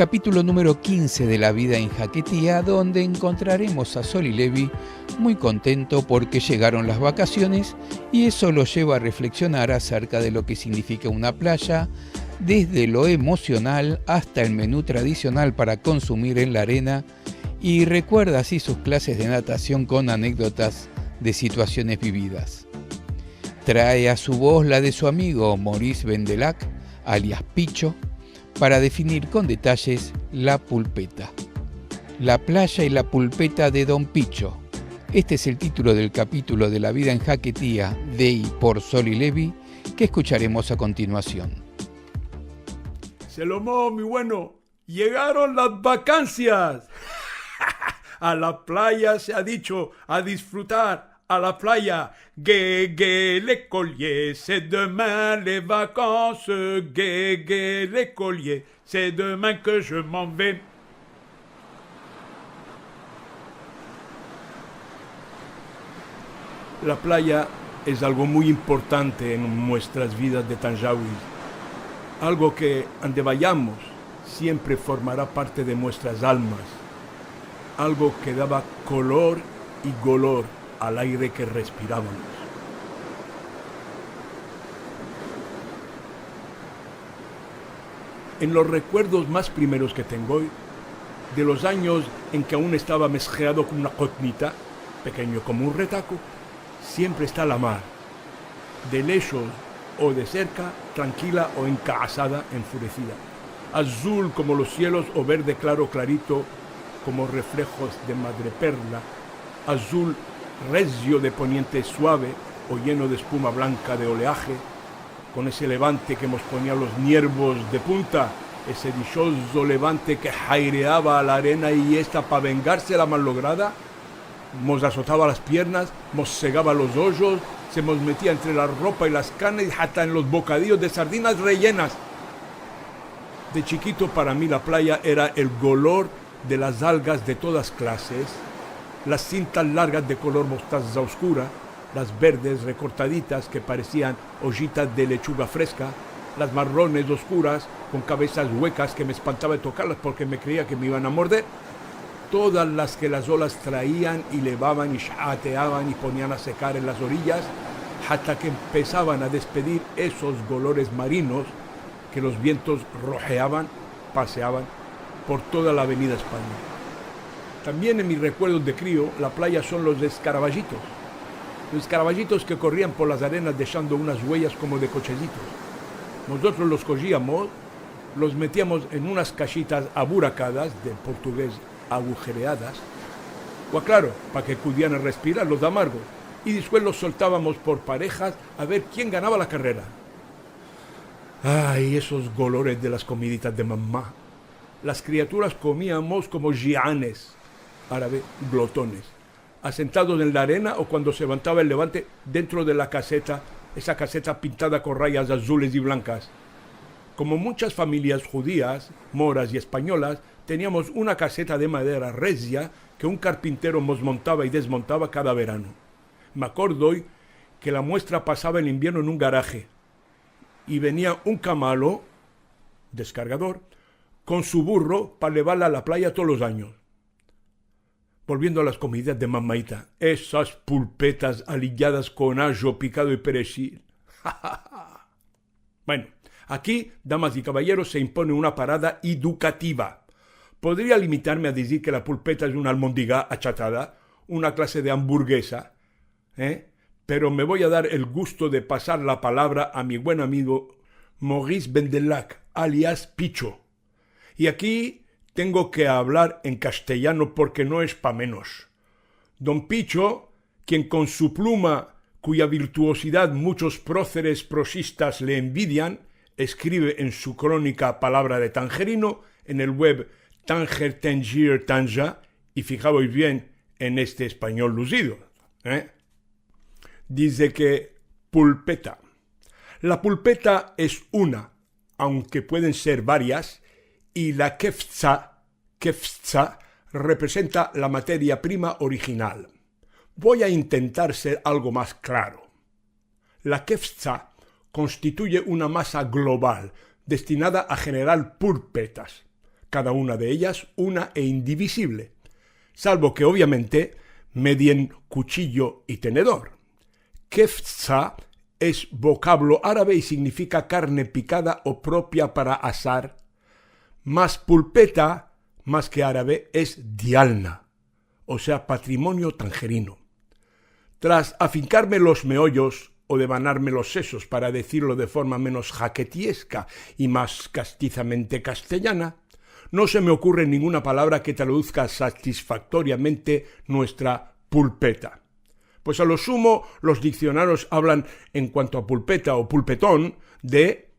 capítulo número 15 de La vida en Jaquetía, donde encontraremos a Sol y Levi muy contento porque llegaron las vacaciones y eso los lleva a reflexionar acerca de lo que significa una playa, desde lo emocional hasta el menú tradicional para consumir en la arena, y recuerda así sus clases de natación con anécdotas de situaciones vividas. Trae a su voz la de su amigo Maurice Bendelac, alias Picho, para definir con detalles la pulpeta. La playa y la pulpeta de Don Picho. Este es el título del capítulo de La vida en Jaquetía de y por Sol y Levi, que escucharemos a continuación. Salomón, mi bueno, llegaron las vacancias. A la playa se ha dicho, a disfrutar, a la playa. Les colliers, c'est demain les vacances. Les colliers, c'est demain que je m'en vais. La playa es algo muy importante en nuestras vidas de Tanjahuis. Algo que, ande vayamos, siempre formará parte de nuestras almas. Algo que daba color y golor al aire que respirábamos. En los recuerdos más primeros que tengo, de los años en que aún estaba mezclado con una cotnita, pequeño como un retaco, siempre está la mar, de lejos o de cerca, tranquila o encasada, enfurecida, azul como los cielos o verde claro clarito como reflejos de madreperla, azul recio de poniente suave o lleno de espuma blanca de oleaje, con ese levante que nos ponía los nervios de punta, ese dichoso levante que jaireaba a la arena y esta, para vengarse la malograda, nos azotaba las piernas, nos cegaba los hoyos, se nos metía entre la ropa y las canas y hasta en los bocadillos de sardinas rellenas. De chiquito para mí la playa era el golor de las algas de todas clases, las cintas largas de color mostaza oscura, las verdes recortaditas que parecían hojitas de lechuga fresca, las marrones oscuras con cabezas huecas que me espantaba de tocarlas porque me creía que me iban a morder, todas las que las olas traían y levaban y chateaban y ponían a secar en las orillas, hasta que empezaban a despedir esos golores marinos que los vientos rojeaban, paseaban por toda la avenida España. También en mis recuerdos de crío, la playa son los escaraballitos. Los escaraballitos que corrían por las arenas dejando unas huellas como de cochecitos. Nosotros los cogíamos, los metíamos en unas cajitas aburacadas, de portugués agujereadas, o claro, para que pudieran respirar los de amargos, y después los soltábamos por parejas a ver quién ganaba la carrera. Ay, esos golores de las comiditas de mamá. Las criaturas comíamos como gianes, árabe, glotones, asentados en la arena o cuando se levantaba el levante dentro de la caseta, esa caseta pintada con rayas azules y blancas. Como muchas familias judías, moras y españolas, teníamos una caseta de madera recia que un carpintero nos montaba y desmontaba cada verano. Me acuerdo hoy que la muestra pasaba el invierno en un garaje y venía un camalo, descargador, con su burro para llevarla a la playa todos los años. Volviendo a las comidas de mamaita, esas pulpetas aliñadas con ajo picado y perejil. Bueno, aquí, damas y caballeros, se impone una parada educativa. Podría limitarme a decir que la pulpeta es una almóndiga achatada, una clase de hamburguesa, pero me voy a dar el gusto de pasar la palabra a mi buen amigo Maurice Bendelac, alias Picho. Y aquí tengo que hablar en castellano porque no es pa' menos. Don Picho, quien con su pluma, cuya virtuosidad muchos próceres prosistas le envidian, escribe en su crónica Palabra de Tangerino, en el web Tanger, Tangier, Tanja, y fijaos bien en este español lucido. Dice que pulpeta. La pulpeta es una, aunque pueden ser varias, y la kefza representa la materia prima original. Voy a intentar ser algo más claro. La kefza constituye una masa global destinada a generar pulpetas, cada una de ellas una e indivisible, salvo que obviamente medien cuchillo y tenedor. Kefza es vocablo árabe y significa carne picada o propia para asar, más pulpeta, más que árabe, es dialna, o sea, patrimonio tangerino. Tras afincarme los meollos o devanarme los sesos, para decirlo de forma menos jaquetiesca y más castizamente castellana, no se me ocurre ninguna palabra que traduzca satisfactoriamente nuestra pulpeta. Pues a lo sumo los diccionarios hablan, en cuanto a pulpeta o pulpetón, de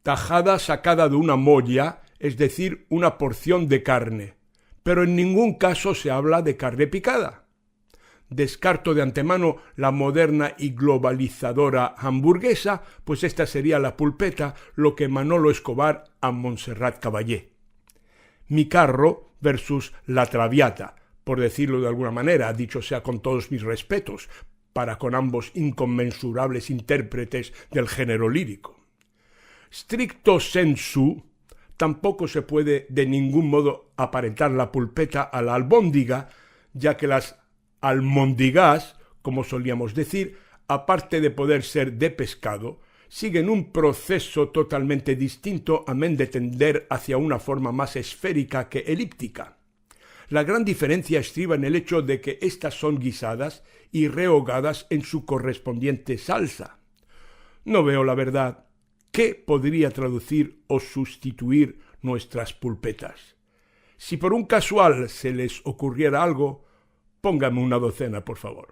tajada sacada de una molla, es decir, una porción de carne, pero en ningún caso se habla de carne picada. Descarto de antemano la moderna y globalizadora hamburguesa, pues esta sería la pulpeta, lo que Manolo Escobar a Montserrat Caballé. Mi carro versus la Traviata, por decirlo de alguna manera, dicho sea con todos mis respetos, para con ambos inconmensurables intérpretes del género lírico. Stricto sensu, tampoco se puede de ningún modo aparentar la pulpeta a la albóndiga, ya que las almóndigas, como solíamos decir, aparte de poder ser de pescado, siguen un proceso totalmente distinto, amén de tender hacia una forma más esférica que elíptica. La gran diferencia estriba en el hecho de que éstas son guisadas y rehogadas en su correspondiente salsa. No veo, la verdad, qué podría traducir o sustituir nuestras pulpetas. Si por un casual se les ocurriera algo, póngame una docena, por favor.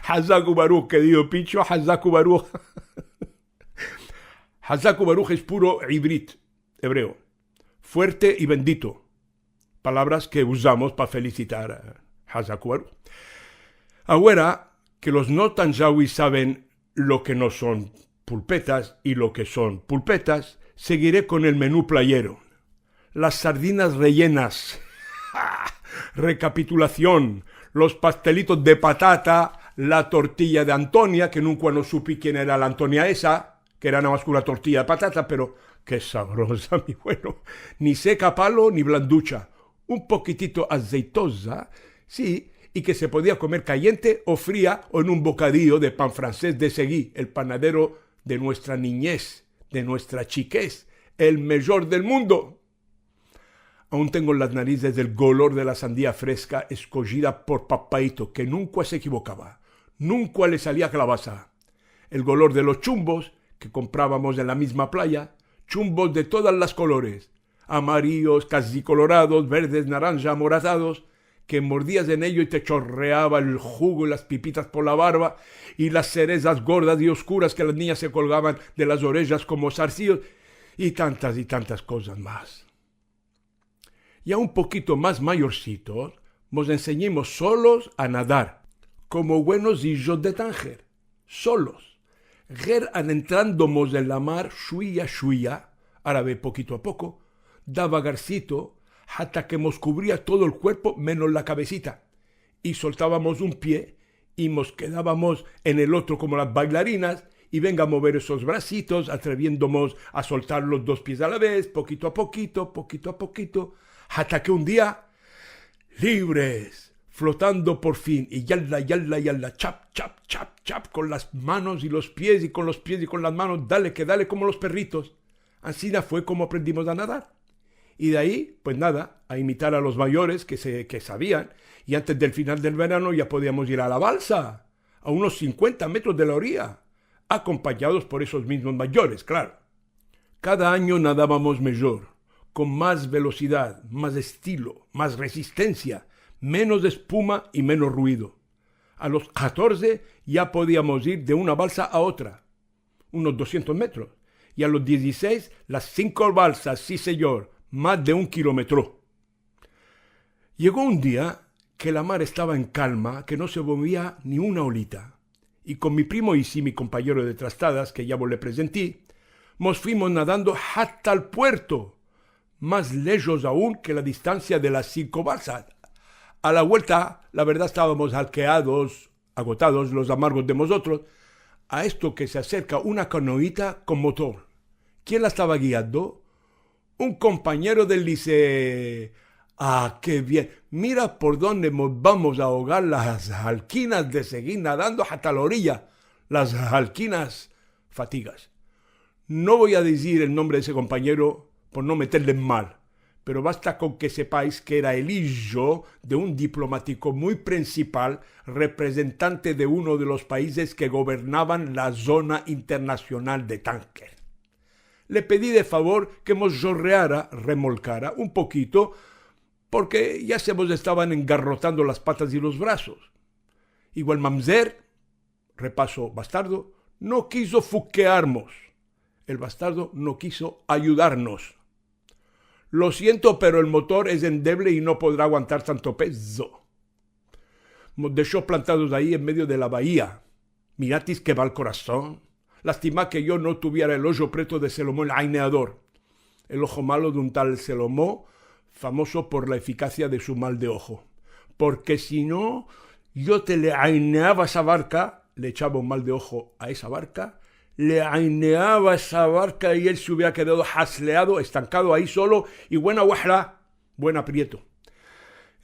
Hazaku Baruch, querido Picho, Hazaku Baruch. Hazaku Baruch es puro ibrit, hebreo, fuerte y bendito. Palabras que usamos para felicitar a Hazaku Baruch. Ahora que los no tanjawis saben lo que no son pulpetas y lo que son pulpetas, seguiré con el menú playero. Las sardinas rellenas. Recapitulación. Los pastelitos de patata, la tortilla de Antonia, que nunca no supe quién era la Antonia esa, que era nada más que una tortilla de patata, pero qué sabrosa, mi bueno. Ni seca palo ni blanducha. Un poquitito aceitosa, sí, y que se podía comer caliente o fría o en un bocadillo de pan francés de Seguí, el panadero de nuestra niñez, de nuestra chiquez, el mejor del mundo. Aún tengo en las narices del olor de la sandía fresca escogida por Papaito, que nunca se equivocaba, nunca le salía calabaza. El olor de los chumbos que comprábamos en la misma playa, chumbos de todas las colores, amarillos, casi colorados, verdes, naranja, amoratados, que mordías en ello y te chorreaba el jugo y las pipitas por la barba, y las cerezas gordas y oscuras que las niñas se colgaban de las orejas como zarcillos, y tantas cosas más. Ya un poquito más mayorcitos, nos enseñamos solos a nadar, como buenos hijos de Tánger, solos. Ger adentrándonos en la mar, shuya, árabe poquito a poco, daba garcito, hasta que nos cubría todo el cuerpo menos la cabecita, y soltábamos un pie, y nos quedábamos en el otro como las bailarinas, y venga a mover esos bracitos, atreviéndonos a soltar los dos pies a la vez, poquito a poquito, hasta que un día, libres, flotando por fin, y yalla, chap, con las manos y los pies, y con los pies y con las manos, dale como los perritos. Así fue como aprendimos a nadar. Y de ahí, pues nada, a imitar a los mayores que sabían, y antes del final del verano ya podíamos ir a la balsa, a unos 50 metros de la orilla, acompañados por esos mismos mayores, claro. Cada año nadábamos mejor, con más velocidad, más estilo, más resistencia, menos espuma y menos ruido. A los 14 ya podíamos ir de una balsa a otra, unos 200 metros, y a los 16 las 5 balsas, sí señor, más de 1 kilómetro. Llegó un día que la mar estaba en calma, que no se movía ni una olita, y con mi primo Isi, mi compañero de trastadas, que ya vos le presenté, nos fuimos nadando hasta el puerto, más lejos aún que la distancia de las 5 balsas. A la vuelta, la verdad, estábamos alqueados, agotados los amargos de nosotros, a esto que se acerca una canoita con motor. ¿Quién la estaba guiando? un compañero del liceo. ¡Ah, qué bien! Mira por dónde nos vamos a ahogar las alquinas de seguir nadando hasta la orilla. Las alquinas fatigas. No voy a decir el nombre de ese compañero por no meterle mal, pero basta con que sepáis que era el hijo de un diplomático muy principal, representante de uno de los países que gobernaban la zona internacional de Tánger. Le pedí de favor que nos remolcara un poquito, porque ya se nos estaban engarrotando las patas y los brazos. Igual mamzer, repaso bastardo, no quiso fuquearnos. El bastardo no quiso ayudarnos. Lo siento, pero el motor es endeble y no podrá aguantar tanto peso. Nos dejó plantados ahí en medio de la bahía. Miratis que va el corazón. Lástima que yo no tuviera el ojo preto de Salomón el aineador. El ojo malo de un tal Salomón, famoso por la eficacia de su mal de ojo. Porque si no, yo te le aineaba esa barca, le echaba un mal de ojo a esa barca, le aineaba esa barca y él se hubiera quedado hasleado, estancado ahí solo y buena guajra, buen aprieto.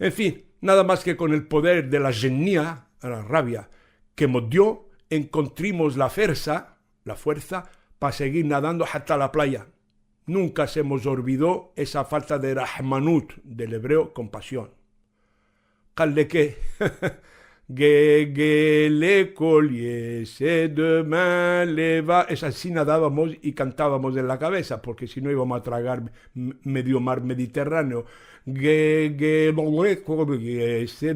En fin, nada más que con el poder de la genia, la rabia, que nos dio, encontramos la fuerza para seguir nadando hasta la playa. Nunca se nos olvidó esa falta de rahmanut, del hebreo compasión. ¿Calde qué? Le coliese demain le va. Es así nadábamos y cantábamos en la cabeza, porque si no íbamos a tragar medio mar Mediterráneo. Le coliese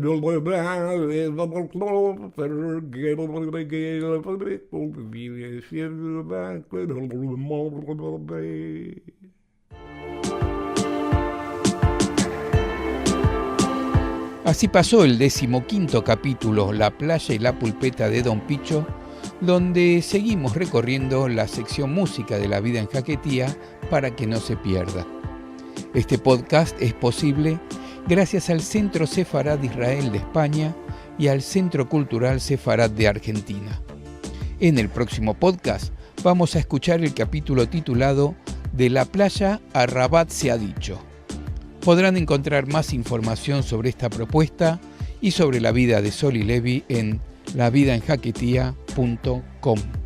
Así pasó el 15º capítulo, La playa y la pulpeta de Don Picho, donde seguimos recorriendo la sección música de la vida en Jaquetía para que no se pierda. Este podcast es posible gracias al Centro Sefarad de Israel de España y al Centro Cultural Sefarad de Argentina. En el próximo podcast vamos a escuchar el capítulo titulado De la playa a Rabat se ha dicho. Podrán encontrar más información sobre esta propuesta y sobre la vida de Soli Levi en lavidaenjaquetia.com.